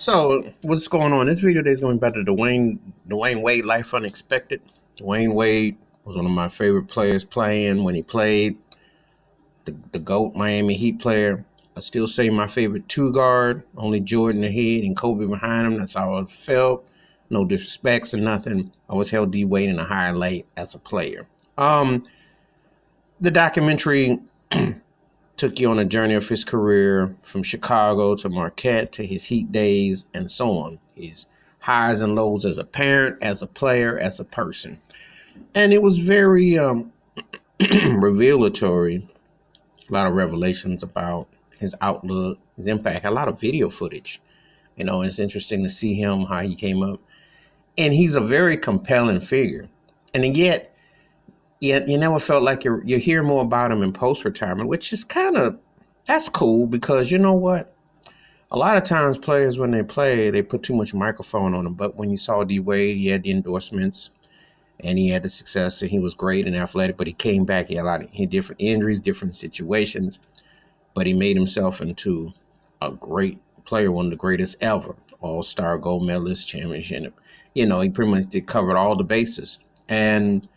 So, what's going on? This video today is going to be about the Dwyane Wade life unexpected. Dwyane Wade was one of my favorite players playing when he played. The GOAT Miami Heat player. I still say my favorite two guard, only Jordan ahead and Kobe behind him. That's how I felt. No disrespects or nothing. I always held D Wade in a higher light as a player. The documentary took you on a journey of his career from Chicago to Marquette to his Heat days and so on. His highs and lows as a parent, as a player, as a person. And it was very revelatory. A lot of revelations about his outlook, his impact, a lot of video footage. It's interesting to see him, how he came up. And he's a very compelling figure. And yet you never felt like you hear more about him in post-retirement, which is that's cool because you know what? A lot of times players, when they play, they put too much microphone on them. But when you saw D Wade, he had the endorsements and he had the success and he was great and athletic, but he came back. He had different injuries, different situations, but he made himself into a great player, one of the greatest ever. All-star, gold medalist, championship. He pretty much covered all the bases. And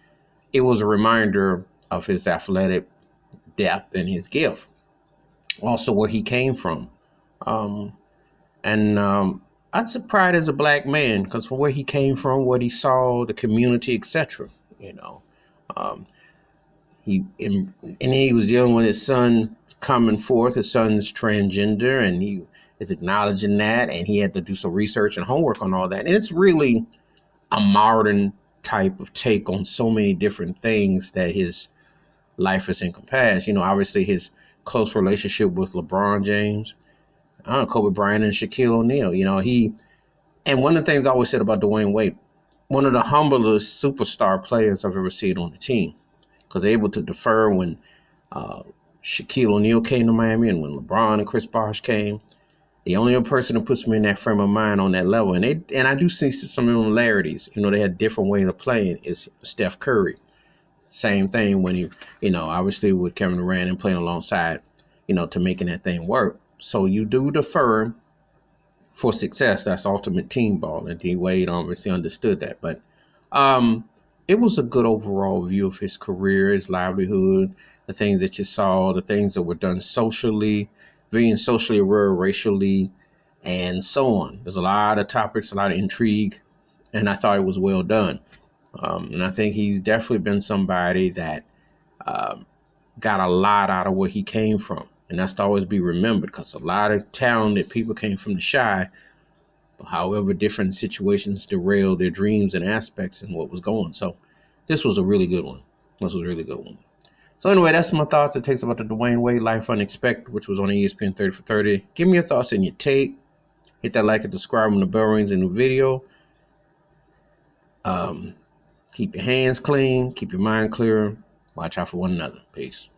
it was a reminder of his athletic depth and his gift. Also, where he came from. I'd say pride as a black man because from where he came from, what he saw, the community, etc. He was dealing with his son coming forth. His son's transgender, and he is acknowledging that, and he had to do some research and homework on all that. And it's really a modern type of take on so many different things that his life has encompassed. Obviously his close relationship with LeBron James, Kobe Bryant, and Shaquille O'Neal. And one of the things I always said about Dwyane Wade, one of the humblest superstar players I've ever seen on the team, because they're able to defer when Shaquille O'Neal came to Miami and when LeBron and Chris Bosh came. The only other person who puts me in that frame of mind on that level, and I do see some similarities. They had different ways of playing. Is Steph Curry, same thing when he, obviously with Kevin Durant and playing alongside, to making that thing work. So you do defer for success. That's ultimate team ball, and D Wade obviously understood that. But it was a good overall view of his career, his livelihood, the things that you saw, the things that were done socially, being socially aware, racially, and so on. There's a lot of topics, a lot of intrigue, and I thought it was well done. And I think he's definitely been somebody that got a lot out of where he came from. And that's to always be remembered because a lot of talented people came from the shy. However, different situations derailed their dreams and aspects and what was going. So this was a really good one. So anyway, that's my thoughts and takes about the Dwyane Wade Life Unexpected, which was on ESPN 30 for 30. Give me your thoughts and your take. Hit that like and subscribe when the bell rings in the video. Keep your hands clean. Keep your mind clear. Watch out for one another. Peace.